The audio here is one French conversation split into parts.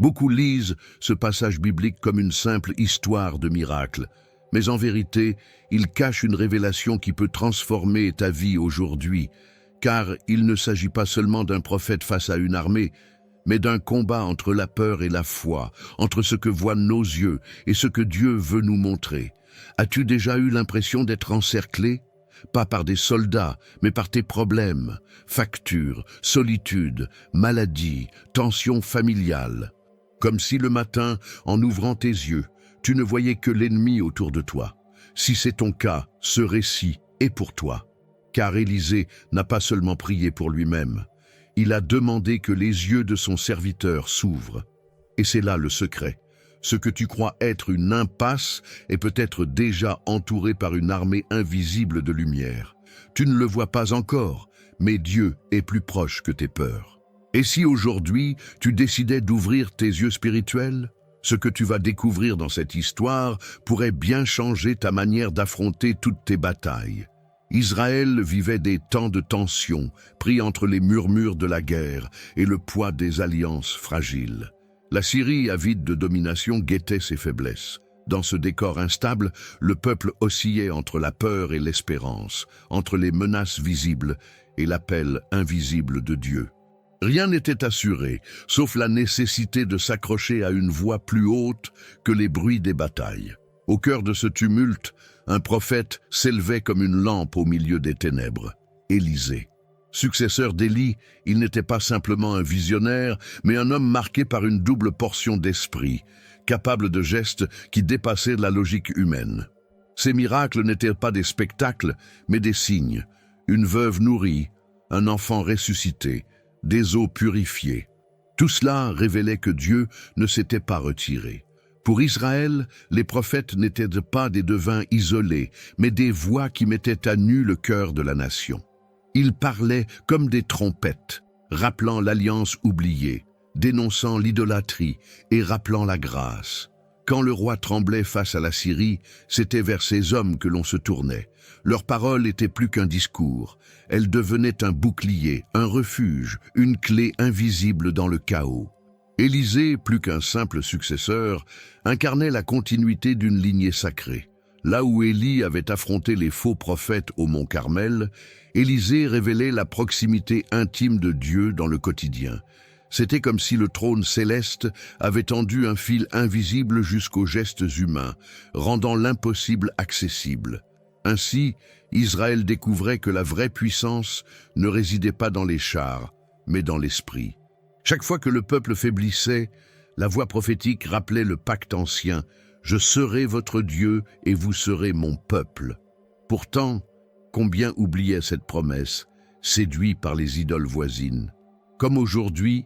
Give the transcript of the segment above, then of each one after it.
Beaucoup lisent ce passage biblique comme une simple histoire de miracle, mais en vérité, il cache une révélation qui peut transformer ta vie aujourd'hui, car il ne s'agit pas seulement d'un prophète face à une armée, mais d'un combat entre la peur et la foi, entre ce que voient nos yeux et ce que Dieu veut nous montrer. As-tu déjà eu l'impression d'être encerclé? Pas par des soldats, mais par tes problèmes, factures, solitude, maladie, tensions familiales. Comme si le matin, en ouvrant tes yeux, tu ne voyais que l'ennemi autour de toi. Si c'est ton cas, ce récit est pour toi. Car Élisée n'a pas seulement prié pour lui-même, il a demandé que les yeux de son serviteur s'ouvrent. Et c'est là le secret. Ce que tu crois être une impasse est peut-être déjà entouré par une armée invisible de lumière. Tu ne le vois pas encore, mais Dieu est plus proche que tes peurs. Et si aujourd'hui, tu décidais d'ouvrir tes yeux spirituels, ce que tu vas découvrir dans cette histoire pourrait bien changer ta manière d'affronter toutes tes batailles. Israël vivait des temps de tension, pris entre les murmures de la guerre et le poids des alliances fragiles. La Syrie, avide de domination, guettait ses faiblesses. Dans ce décor instable, le peuple oscillait entre la peur et l'espérance, entre les menaces visibles et l'appel invisible de Dieu. Rien n'était assuré, sauf la nécessité de s'accrocher à une voie plus haute que les bruits des batailles. Au cœur de ce tumulte, un prophète s'élevait comme une lampe au milieu des ténèbres, Élisée. Successeur d'Élie, il n'était pas simplement un visionnaire, mais un homme marqué par une double portion d'esprit, capable de gestes qui dépassaient la logique humaine. Ces miracles n'étaient pas des spectacles, mais des signes. Une veuve nourrie, un enfant ressuscité, des eaux purifiées. Tout cela révélait que Dieu ne s'était pas retiré. Pour Israël, les prophètes n'étaient pas des devins isolés, mais des voix qui mettaient à nu le cœur de la nation. Ils parlaient comme des trompettes, rappelant l'alliance oubliée, dénonçant l'idolâtrie et rappelant la grâce. Quand le roi tremblait face à la Syrie, c'était vers ces hommes que l'on se tournait. Leur parole était plus qu'un discours. Elle devenait un bouclier, un refuge, une clé invisible dans le chaos. Élisée, plus qu'un simple successeur, incarnait la continuité d'une lignée sacrée. Là où Élie avait affronté les faux prophètes au mont Carmel, Élisée révélait la proximité intime de Dieu dans le quotidien. C'était comme si le trône céleste avait tendu un fil invisible jusqu'aux gestes humains, rendant l'impossible accessible. Ainsi, Israël découvrait que la vraie puissance ne résidait pas dans les chars, mais dans l'esprit. Chaque fois que le peuple faiblissait, la voix prophétique rappelait le pacte ancien « Je serai votre Dieu et vous serez mon peuple ». Pourtant, combien oubliaient cette promesse, séduits par les idoles voisines. Comme aujourd'hui,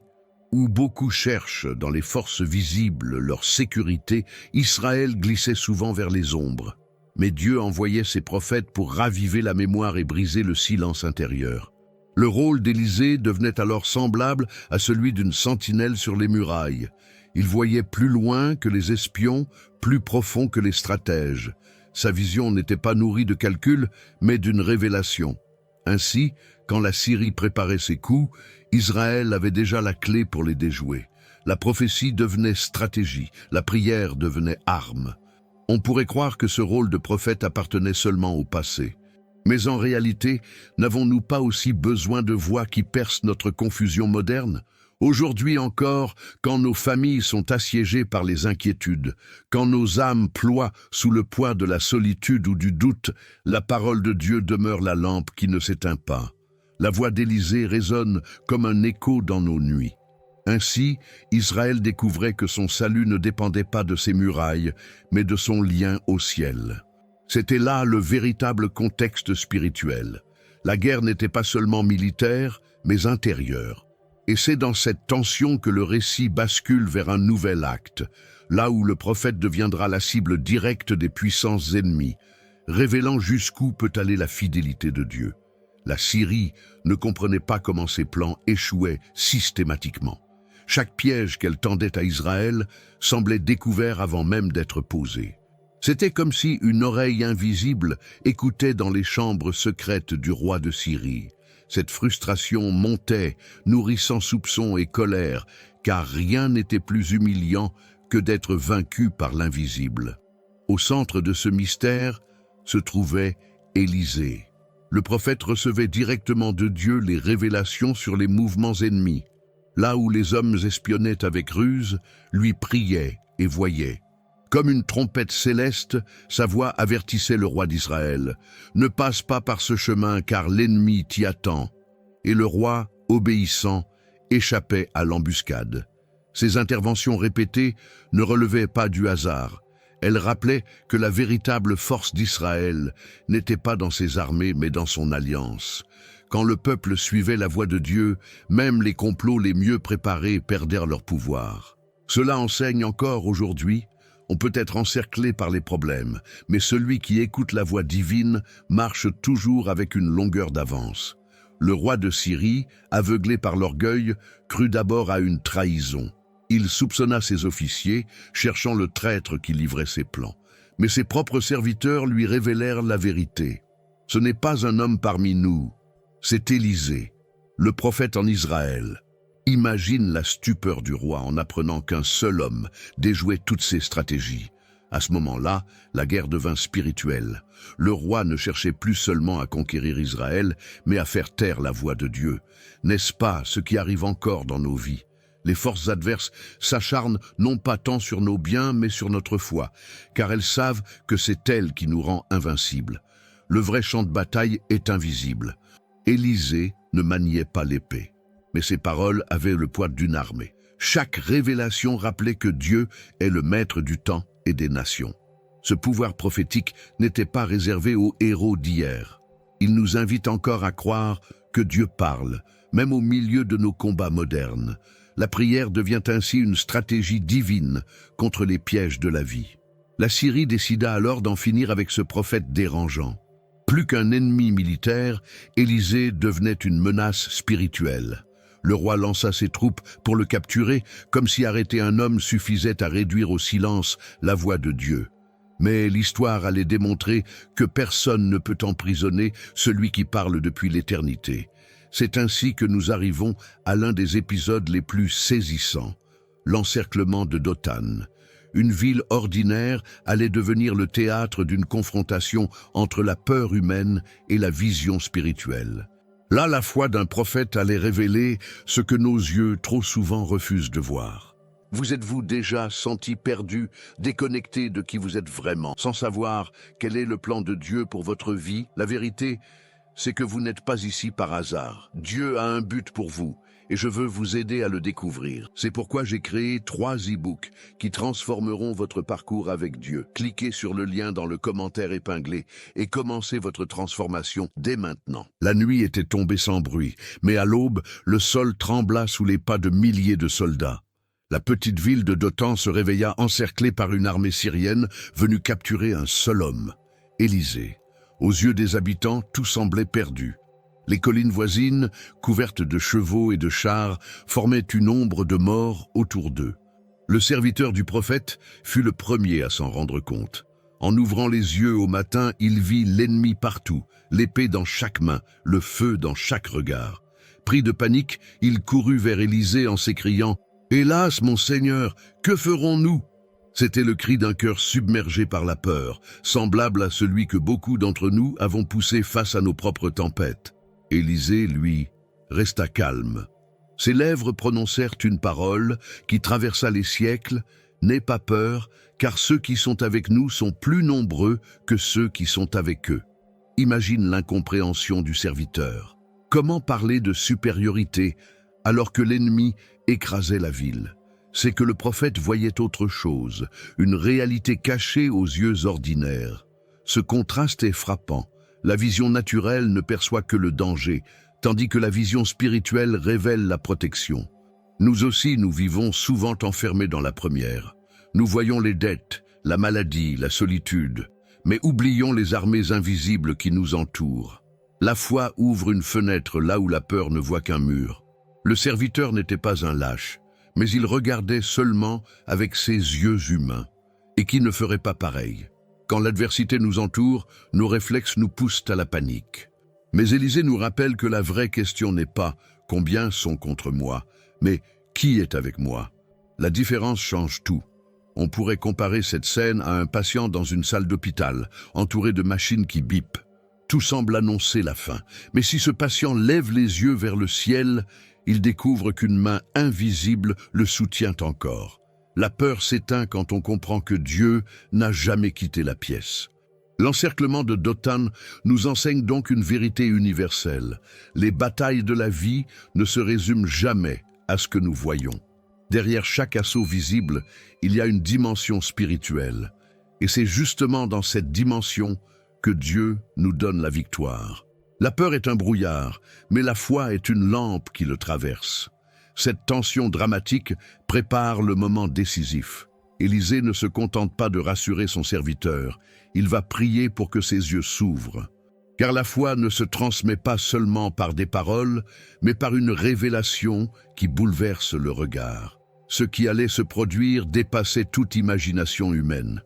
où beaucoup cherchent dans les forces visibles leur sécurité, Israël glissait souvent vers les ombres. Mais Dieu envoyait ses prophètes pour raviver la mémoire et briser le silence intérieur. Le rôle d'Élisée devenait alors semblable à celui d'une sentinelle sur les murailles. Il voyait plus loin que les espions, plus profond que les stratèges. Sa vision n'était pas nourrie de calculs, mais d'une révélation. Ainsi, quand la Syrie préparait ses coups, Israël avait déjà la clé pour les déjouer. La prophétie devenait stratégie, la prière devenait arme. On pourrait croire que ce rôle de prophète appartenait seulement au passé. Mais en réalité, n'avons-nous pas aussi besoin de voix qui percent notre confusion moderne? Aujourd'hui encore, quand nos familles sont assiégées par les inquiétudes, quand nos âmes ploient sous le poids de la solitude ou du doute, la parole de Dieu demeure la lampe qui ne s'éteint pas. La voix d'Élisée résonne comme un écho dans nos nuits. Ainsi, Israël découvrait que son salut ne dépendait pas de ses murailles, mais de son lien au ciel. C'était là le véritable contexte spirituel. La guerre n'était pas seulement militaire, mais intérieure. Et c'est dans cette tension que le récit bascule vers un nouvel acte, là où le prophète deviendra la cible directe des puissances ennemies, révélant jusqu'où peut aller la fidélité de Dieu. La Syrie ne comprenait pas comment ses plans échouaient systématiquement. Chaque piège qu'elle tendait à Israël semblait découvert avant même d'être posé. C'était comme si une oreille invisible écoutait dans les chambres secrètes du roi de Syrie. Cette frustration montait, nourrissant soupçons et colère, car rien n'était plus humiliant que d'être vaincu par l'invisible. Au centre de ce mystère se trouvait Élisée. Le prophète recevait directement de Dieu les révélations sur les mouvements ennemis. Là où les hommes espionnaient avec ruse, lui priait et voyait. Comme une trompette céleste, sa voix avertissait le roi d'Israël. « Ne passe pas par ce chemin, car l'ennemi t'y attend. » Et le roi, obéissant, échappait à l'embuscade. Ces interventions répétées ne relevaient pas du hasard. Elles rappelaient que la véritable force d'Israël n'était pas dans ses armées, mais dans son alliance. Quand le peuple suivait la voie de Dieu, même les complots les mieux préparés perdèrent leur pouvoir. Cela enseigne encore aujourd'hui. On peut être encerclé par les problèmes, mais celui qui écoute la voix divine marche toujours avec une longueur d'avance. Le roi de Syrie, aveuglé par l'orgueil, crut d'abord à une trahison. Il soupçonna ses officiers, cherchant le traître qui livrait ses plans. Mais ses propres serviteurs lui révélèrent la vérité. Ce n'est pas un homme parmi nous, c'est Élisée, le prophète en Israël. Imagine la stupeur du roi en apprenant qu'un seul homme déjouait toutes ses stratégies. À ce moment-là, la guerre devint spirituelle. Le roi ne cherchait plus seulement à conquérir Israël, mais à faire taire la voix de Dieu. N'est-ce pas ce qui arrive encore dans nos vies? Les forces adverses s'acharnent non pas tant sur nos biens, mais sur notre foi, car elles savent que c'est elle qui nous rend invincibles. Le vrai champ de bataille est invisible. Élisée ne maniait pas l'épée, mais ses paroles avaient le poids d'une armée. Chaque révélation rappelait que Dieu est le maître du temps et des nations. Ce pouvoir prophétique n'était pas réservé aux héros d'hier. Il nous invite encore à croire que Dieu parle, même au milieu de nos combats modernes. La prière devient ainsi une stratégie divine contre les pièges de la vie. La Syrie décida alors d'en finir avec ce prophète dérangeant. Plus qu'un ennemi militaire, Élisée devenait une menace spirituelle. Le roi lança ses troupes pour le capturer, comme si arrêter un homme suffisait à réduire au silence la voix de Dieu. Mais l'histoire allait démontrer que personne ne peut emprisonner celui qui parle depuis l'éternité. C'est ainsi que nous arrivons à l'un des épisodes les plus saisissants, l'encerclement de Dothan. Une ville ordinaire allait devenir le théâtre d'une confrontation entre la peur humaine et la vision spirituelle. Là, la foi d'un prophète allait révéler ce que nos yeux trop souvent refusent de voir. Vous êtes-vous déjà senti perdu, déconnecté de qui vous êtes vraiment, sans savoir quel est le plan de Dieu pour votre vie? La vérité, c'est que vous n'êtes pas ici par hasard. Dieu a un but pour vous, et je veux vous aider à le découvrir. C'est pourquoi j'ai créé 3 e-books qui transformeront votre parcours avec Dieu. Cliquez sur le lien dans le commentaire épinglé et commencez votre transformation dès maintenant. La nuit était tombée sans bruit, mais à l'aube, le sol trembla sous les pas de milliers de soldats. La petite ville de Dothan se réveilla encerclée par une armée syrienne venue capturer un seul homme, Élisée. Aux yeux des habitants, tout semblait perdu. Les collines voisines, couvertes de chevaux et de chars, formaient une ombre de mort autour d'eux. Le serviteur du prophète fut le premier à s'en rendre compte. En ouvrant les yeux au matin, il vit l'ennemi partout, l'épée dans chaque main, le feu dans chaque regard. Pris de panique, il courut vers Élisée en s'écriant « Hélas, mon Seigneur, que ferons-nous » C'était le cri d'un cœur submergé par la peur, semblable à celui que beaucoup d'entre nous avons poussé face à nos propres tempêtes. Élisée, lui, resta calme. Ses lèvres prononcèrent une parole qui traversa les siècles. « N'aie pas peur, car ceux qui sont avec nous sont plus nombreux que ceux qui sont avec eux. » Imagine l'incompréhension du serviteur. Comment parler de supériorité alors que l'ennemi écrasait la ville? C'est que le prophète voyait autre chose, une réalité cachée aux yeux ordinaires. Ce contraste est frappant. La vision naturelle ne perçoit que le danger, tandis que la vision spirituelle révèle la protection. Nous aussi, nous vivons souvent enfermés dans la première. Nous voyons les dettes, la maladie, la solitude, mais oublions les armées invisibles qui nous entourent. La foi ouvre une fenêtre là où la peur ne voit qu'un mur. Le serviteur n'était pas un lâche, mais il regardait seulement avec ses yeux humains. Et qui ne ferait pas pareil? Quand l'adversité nous entoure, nos réflexes nous poussent à la panique. Mais Élisée nous rappelle que la vraie question n'est pas « combien sont contre moi ?» mais « qui est avec moi ?» La différence change tout. On pourrait comparer cette scène à un patient dans une salle d'hôpital, entouré de machines qui bipent. Tout semble annoncer la fin. Mais si ce patient lève les yeux vers le ciel, il découvre qu'une main invisible le soutient encore. La peur s'éteint quand on comprend que Dieu n'a jamais quitté la pièce. L'encerclement de Dothan nous enseigne donc une vérité universelle. Les batailles de la vie ne se résument jamais à ce que nous voyons. Derrière chaque assaut visible, il y a une dimension spirituelle. Et c'est justement dans cette dimension que Dieu nous donne la victoire. La peur est un brouillard, mais la foi est une lampe qui le traverse. Cette tension dramatique prépare le moment décisif. Élisée ne se contente pas de rassurer son serviteur, il va prier pour que ses yeux s'ouvrent. Car la foi ne se transmet pas seulement par des paroles, mais par une révélation qui bouleverse le regard. Ce qui allait se produire dépassait toute imagination humaine.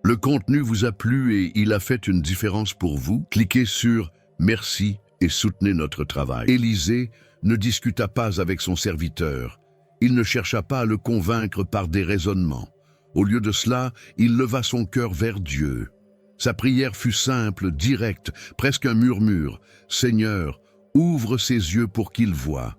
Le contenu vous a plu et il a fait une différence pour vous? Cliquez sur « Merci » et soutenez notre travail. Élisée ne discuta pas avec son serviteur. Il ne chercha pas à le convaincre par des raisonnements. Au lieu de cela, il leva son cœur vers Dieu. Sa prière fut simple, directe, presque un murmure. « Seigneur, ouvre ses yeux pour qu'il voie. »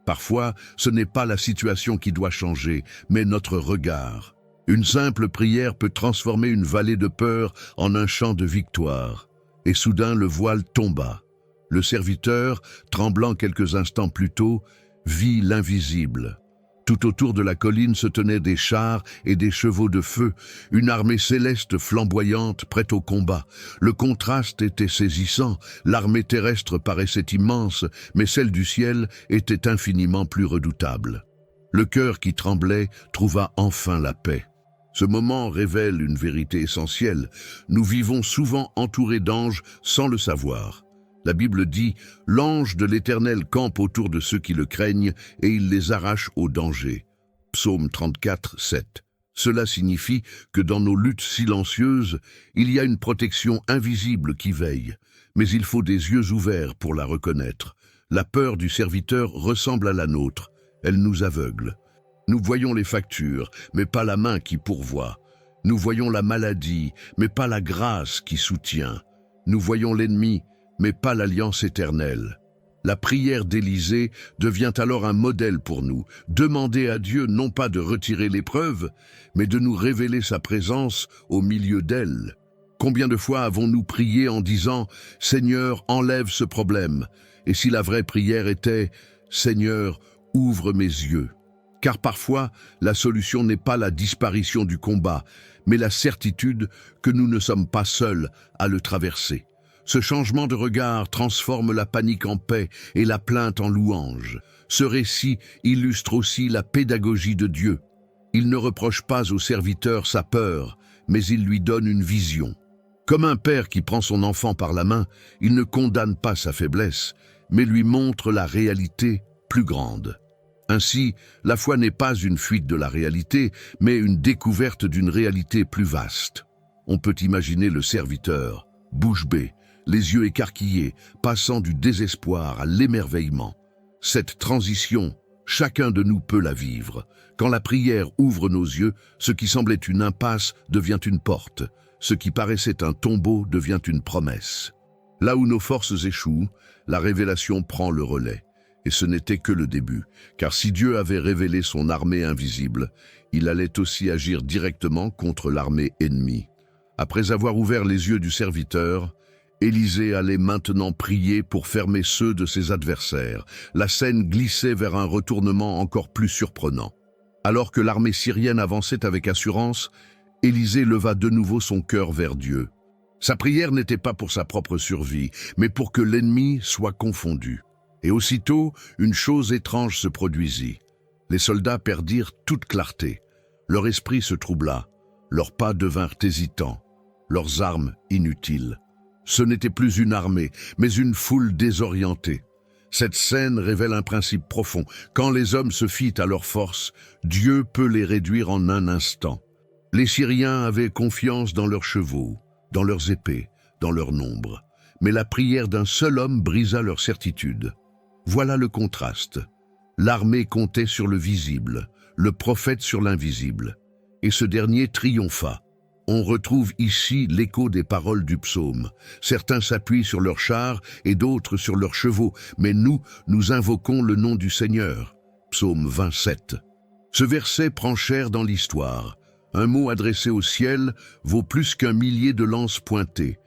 Parfois, ce n'est pas la situation qui doit changer, mais notre regard. Une simple prière peut transformer une vallée de peur en un chant de victoire. Et soudain, le voile tomba. Le serviteur, tremblant quelques instants plus tôt, vit l'invisible. Tout autour de la colline se tenaient des chars et des chevaux de feu, une armée céleste flamboyante prête au combat. Le contraste était saisissant, l'armée terrestre paraissait immense, mais celle du ciel était infiniment plus redoutable. Le cœur qui tremblait trouva enfin la paix. Ce moment révèle une vérité essentielle. Nous vivons souvent entourés d'anges sans le savoir. La Bible dit « L'ange de l'Éternel campe autour de ceux qui le craignent et il les arrache au danger ». Psaume 34, 7. Cela signifie que dans nos luttes silencieuses, il y a une protection invisible qui veille. Mais il faut des yeux ouverts pour la reconnaître. La peur du serviteur ressemble à la nôtre. Elle nous aveugle. Nous voyons les factures, mais pas la main qui pourvoit. Nous voyons la maladie, mais pas la grâce qui soutient. Nous voyons l'ennemi, mais pas l'alliance éternelle. La prière d'Élisée devient alors un modèle pour nous. Demander à Dieu non pas de retirer l'épreuve, mais de nous révéler sa présence au milieu d'elle. Combien de fois avons-nous prié en disant « Seigneur, enlève ce problème » et si la vraie prière était « Seigneur, ouvre mes yeux ». Car parfois, la solution n'est pas la disparition du combat, mais la certitude que nous ne sommes pas seuls à le traverser. Ce changement de regard transforme la panique en paix et la plainte en louange. Ce récit illustre aussi la pédagogie de Dieu. Il ne reproche pas au serviteur sa peur, mais il lui donne une vision. Comme un père qui prend son enfant par la main, il ne condamne pas sa faiblesse, mais lui montre la réalité plus grande. Ainsi, la foi n'est pas une fuite de la réalité, mais une découverte d'une réalité plus vaste. On peut imaginer le serviteur, bouche bée, les yeux écarquillés, passant du désespoir à l'émerveillement. Cette transition, chacun de nous peut la vivre. Quand la prière ouvre nos yeux, ce qui semblait une impasse devient une porte. Ce qui paraissait un tombeau devient une promesse. Là où nos forces échouent, la révélation prend le relais. Et ce n'était que le début, car si Dieu avait révélé son armée invisible, il allait aussi agir directement contre l'armée ennemie. Après avoir ouvert les yeux du serviteur, Élisée allait maintenant prier pour fermer ceux de ses adversaires. La scène glissait vers un retournement encore plus surprenant. Alors que l'armée syrienne avançait avec assurance, Élisée leva de nouveau son cœur vers Dieu. Sa prière n'était pas pour sa propre survie, mais pour que l'ennemi soit confondu. Et aussitôt, une chose étrange se produisit. Les soldats perdirent toute clarté. Leur esprit se troubla. Leurs pas devinrent hésitants. Leurs armes inutiles. Ce n'était plus une armée, mais une foule désorientée. Cette scène révèle un principe profond. Quand les hommes se fient à leur force, Dieu peut les réduire en un instant. Les Syriens avaient confiance dans leurs chevaux, dans leurs épées, dans leur nombre. mais la prière d'un seul homme brisa leur certitude. Voilà le contraste. L'armée comptait sur le visible, le prophète sur l'invisible, et ce dernier triompha. On retrouve ici l'écho des paroles du psaume. Certains s'appuient sur leurs chars et d'autres sur leurs chevaux, mais nous invoquons le nom du Seigneur. Psaume 27. Ce verset prend chair dans l'histoire. Un mot adressé au ciel vaut plus qu'un millier de lances pointées.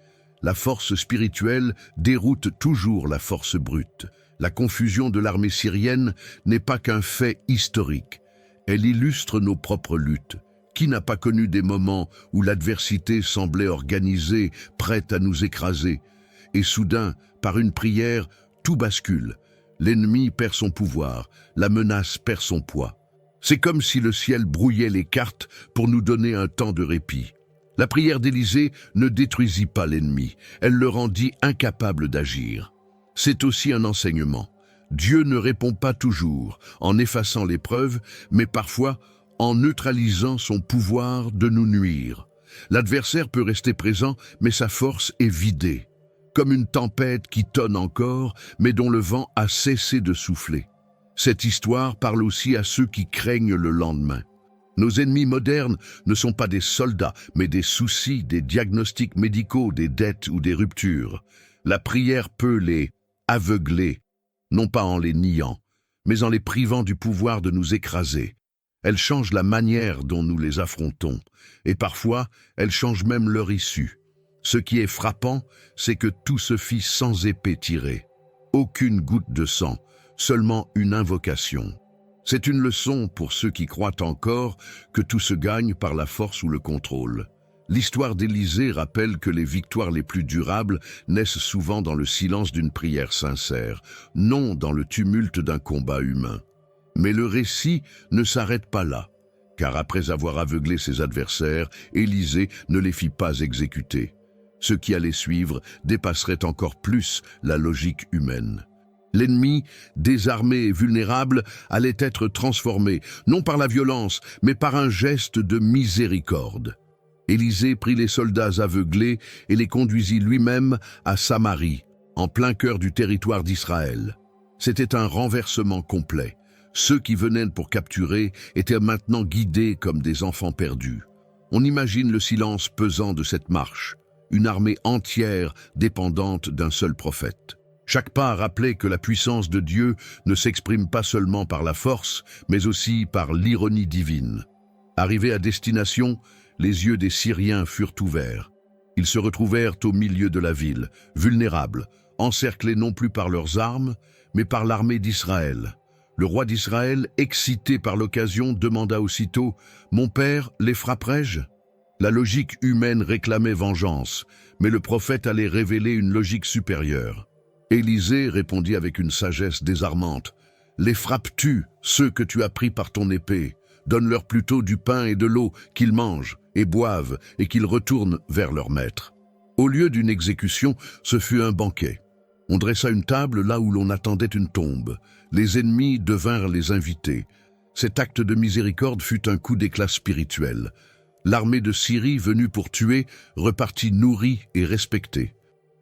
La force spirituelle déroute toujours la force brute. La confusion de l'armée syrienne n'est pas qu'un fait historique. Elle illustre nos propres luttes. Qui n'a pas connu des moments où l'adversité semblait organisée, prête à nous écraser? Et soudain, par une prière, tout bascule. L'ennemi perd son pouvoir, la menace perd son poids. C'est comme si le ciel brouillait les cartes pour nous donner un temps de répit. La prière d'Élisée ne détruisit pas l'ennemi, elle le rendit incapable d'agir. C'est aussi un enseignement. Dieu ne répond pas toujours en effaçant l'épreuve, mais parfois en neutralisant son pouvoir de nous nuire. L'adversaire peut rester présent, mais sa force est vidée, comme une tempête qui tonne encore, mais dont le vent a cessé de souffler. Cette histoire parle aussi à ceux qui craignent le lendemain. Nos ennemis modernes ne sont pas des soldats, mais des soucis, des diagnostics médicaux, des dettes ou des ruptures. La prière peut les aveugler, non pas en les niant, mais en les privant du pouvoir de nous écraser. Elle change la manière dont nous les affrontons, et parfois, elle change même leur issue. Ce qui est frappant, c'est que tout se fit sans épée tirée. Aucune goutte de sang, seulement une invocation. C'est une leçon pour ceux qui croient encore que tout se gagne par la force ou le contrôle. L'histoire d'Élisée rappelle que les victoires les plus durables naissent souvent dans le silence d'une prière sincère, non dans le tumulte d'un combat humain. Mais le récit ne s'arrête pas là, car après avoir aveuglé ses adversaires, Élisée ne les fit pas exécuter. Ce qui allait suivre dépasserait encore plus la logique humaine. L'ennemi, désarmé et vulnérable, allait être transformé, non par la violence, mais par un geste de miséricorde. Élisée prit les soldats aveuglés et les conduisit lui-même à Samarie, en plein cœur du territoire d'Israël. C'était un renversement complet. Ceux qui venaient pour capturer étaient maintenant guidés comme des enfants perdus. On imagine le silence pesant de cette marche, une armée entière dépendante d'un seul prophète. Chaque pas rappelait que la puissance de Dieu ne s'exprime pas seulement par la force, mais aussi par l'ironie divine. Arrivés à destination, les yeux des Syriens furent ouverts. Ils se retrouvèrent au milieu de la ville, vulnérables, encerclés non plus par leurs armes, mais par l'armée d'Israël. Le roi d'Israël, excité par l'occasion, demanda aussitôt « Mon père, les frapperai-je » La logique humaine réclamait vengeance, mais le prophète allait révéler une logique supérieure. Élisée répondit avec une sagesse désarmante « Les frappes-tu, ceux que tu as pris par ton épée? Donne-leur plutôt du pain et de l'eau, qu'ils mangent et boivent et qu'ils retournent vers leur maître. » Au lieu d'une exécution, ce fut un banquet. On dressa une table là où l'on attendait une tombe. Les ennemis devinrent les invités. Cet acte de miséricorde fut un coup d'éclat spirituel. L'armée de Syrie, venue pour tuer, repartit nourrie et respectée.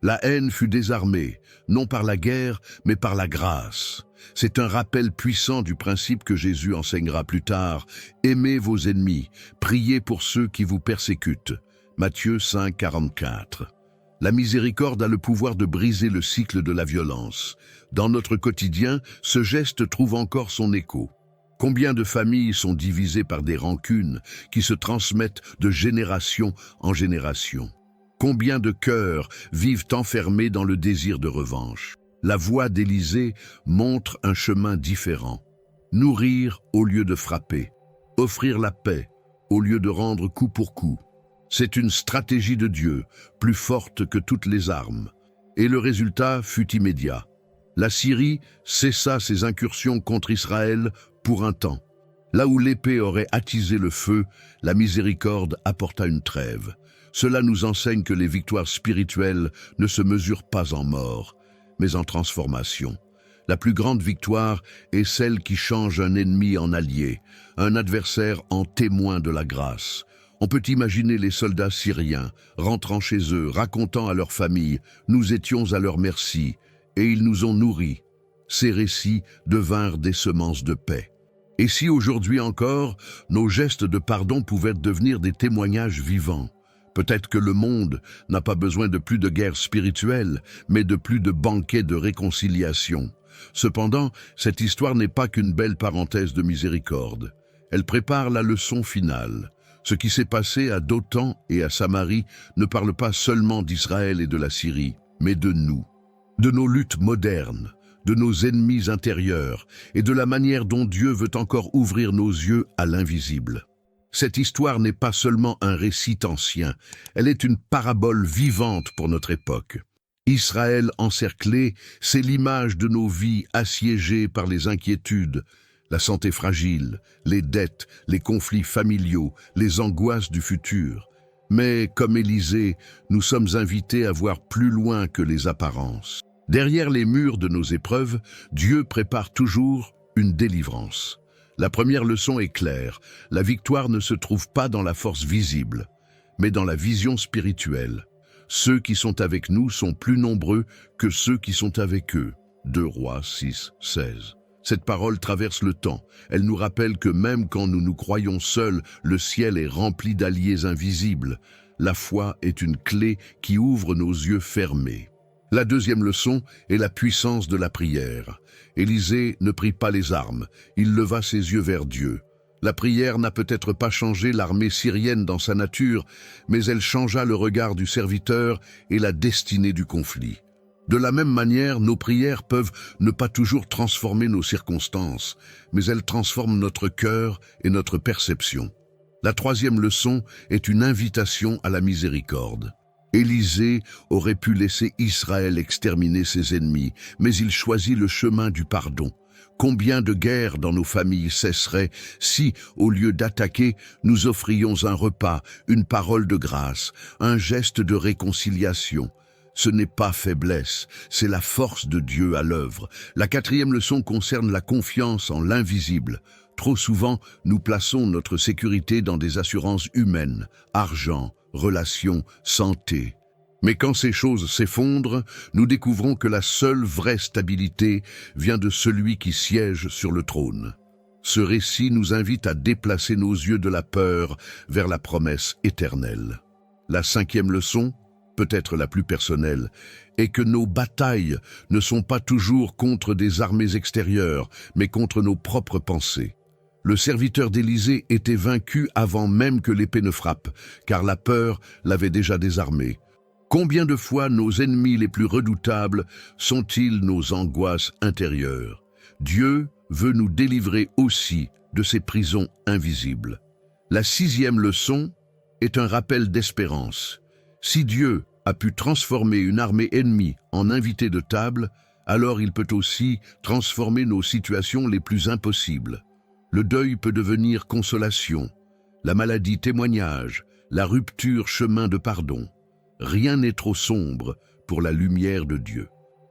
La haine fut désarmée, non par la guerre, mais par la grâce. C'est un rappel puissant du principe que Jésus enseignera plus tard. Aimez vos ennemis, priez pour ceux qui vous persécutent. Matthieu 5, 44. La miséricorde a le pouvoir de briser le cycle de la violence. Dans notre quotidien, ce geste trouve encore son écho. Combien de familles sont divisées par des rancunes qui se transmettent de génération en génération? Combien de cœurs vivent enfermés dans le désir de revanche? La voix d'Élisée montre un chemin différent. Nourrir au lieu de frapper. Offrir la paix au lieu de rendre coup pour coup. C'est une stratégie de Dieu, plus forte que toutes les armes. Et le résultat fut immédiat. La Syrie cessa ses incursions contre Israël pour un temps. Là où l'épée aurait attisé le feu, la miséricorde apporta une trêve. Cela nous enseigne que les victoires spirituelles ne se mesurent pas en mort, mais en transformation. La plus grande victoire est celle qui change un ennemi en allié, un adversaire en témoin de la grâce. On peut imaginer les soldats syriens rentrant chez eux, racontant à leur famille « Nous étions à leur merci et ils nous ont nourris ». Ces récits devinrent des semences de paix. Et si aujourd'hui encore, nos gestes de pardon pouvaient devenir des témoignages vivants? Peut-être que le monde n'a pas besoin de plus de guerres spirituelles, mais de plus de banquets de réconciliation. Cependant, cette histoire n'est pas qu'une belle parenthèse de miséricorde. Elle prépare la leçon finale. Ce qui s'est passé à Dothan et à Samarie ne parle pas seulement d'Israël et de la Syrie, mais de nous, de nos luttes modernes, de nos ennemis intérieurs et de la manière dont Dieu veut encore ouvrir nos yeux à l'invisible. Cette histoire n'est pas seulement un récit ancien, elle est une parabole vivante pour notre époque. Israël encerclé, c'est l'image de nos vies assiégées par les inquiétudes, la santé fragile, les dettes, les conflits familiaux, les angoisses du futur. Mais, comme Élisée, nous sommes invités à voir plus loin que les apparences. Derrière les murs de nos épreuves, Dieu prépare toujours une délivrance. La première leçon est claire, la victoire ne se trouve pas dans la force visible, mais dans la vision spirituelle. Ceux qui sont avec nous sont plus nombreux que ceux qui sont avec eux. 2 Rois 6, 16. Cette parole traverse le temps. Elle nous rappelle que même quand nous nous croyons seuls, le ciel est rempli d'alliés invisibles. La foi est une clé qui ouvre nos yeux fermés. La deuxième leçon est la puissance de la prière. Élisée ne prit pas les armes, il leva ses yeux vers Dieu. La prière n'a peut-être pas changé l'armée syrienne dans sa nature, mais elle changea le regard du serviteur et la destinée du conflit. De la même manière, nos prières peuvent ne pas toujours transformer nos circonstances, mais elles transforment notre cœur et notre perception. La troisième leçon est une invitation à la miséricorde. Élisée aurait pu laisser Israël exterminer ses ennemis, mais il choisit le chemin du pardon. Combien de guerres dans nos familles cesseraient si, au lieu d'attaquer, nous offrions un repas, une parole de grâce, un geste de réconciliation? Ce n'est pas faiblesse, c'est la force de Dieu à l'œuvre. La quatrième leçon concerne la confiance en l'invisible. Trop souvent, nous plaçons notre sécurité dans des assurances humaines, argent, relations, santé. Mais quand ces choses s'effondrent, nous découvrons que la seule vraie stabilité vient de celui qui siège sur le trône. Ce récit nous invite à déplacer nos yeux de la peur vers la promesse éternelle. La cinquième leçon, peut-être la plus personnelle, est que nos batailles ne sont pas toujours contre des armées extérieures, mais contre nos propres pensées. Le serviteur d'Élisée était vaincu avant même que l'épée ne frappe, car la peur l'avait déjà désarmé. Combien de fois nos ennemis les plus redoutables sont-ils nos angoisses intérieures? Dieu veut nous délivrer aussi de ces prisons invisibles. La sixième leçon est un rappel d'espérance. Si Dieu a pu transformer une armée ennemie en invité de table, alors il peut aussi transformer nos situations les plus impossibles. Le deuil peut devenir consolation, la maladie témoignage, la rupture chemin de pardon. Rien n'est trop sombre pour la lumière de Dieu.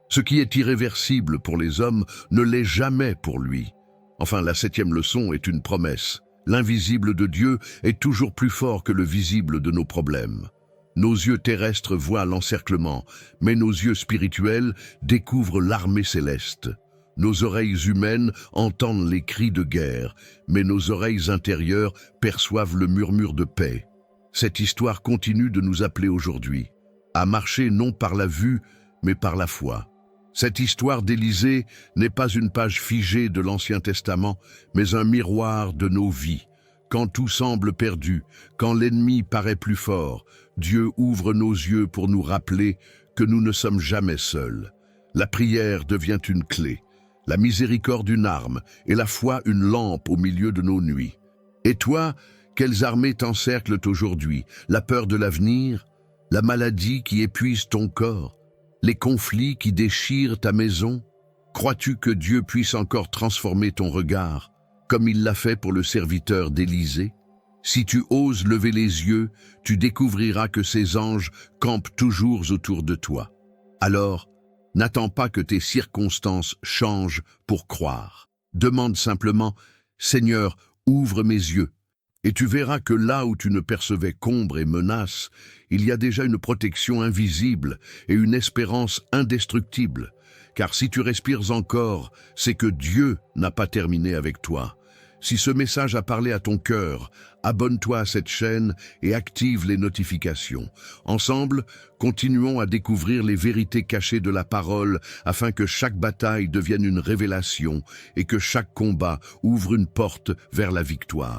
Ce qui est irréversible pour les hommes ne l'est jamais pour lui. Enfin, la septième leçon est une promesse. L'invisible de Dieu est toujours plus fort que le visible de nos problèmes. Nos yeux terrestres voient l'encerclement, mais nos yeux spirituels découvrent l'armée céleste. Nos oreilles humaines entendent les cris de guerre, mais nos oreilles intérieures perçoivent le murmure de paix. Cette histoire continue de nous appeler aujourd'hui à marcher non par la vue, mais par la foi. Cette histoire d'Élisée n'est pas une page figée de l'Ancien Testament, mais un miroir de nos vies. Quand tout semble perdu, quand l'ennemi paraît plus fort, Dieu ouvre nos yeux pour nous rappeler que nous ne sommes jamais seuls. La prière devient une clé, la miséricorde une arme et la foi une lampe au milieu de nos nuits. Et toi, quelles armées t'encerclent aujourd'hui? La peur de l'avenir? La maladie qui épuise ton corps? Les conflits qui déchirent ta maison? Crois-tu que Dieu puisse encore transformer ton regard, comme il l'a fait pour le serviteur d'Élisée? Si tu oses lever les yeux, tu découvriras que ces anges campent toujours autour de toi. Alors, n'attends pas que tes circonstances changent pour croire. Demande simplement, « Seigneur, ouvre mes yeux ». Et tu verras que là où tu ne percevais qu'ombre et menace, il y a déjà une protection invisible et une espérance indestructible. Car si tu respires encore, c'est que Dieu n'a pas terminé avec toi. Si ce message a parlé à ton cœur, abonne-toi à cette chaîne et active les notifications. Ensemble, continuons à découvrir les vérités cachées de la parole afin que chaque bataille devienne une révélation et que chaque combat ouvre une porte vers la victoire.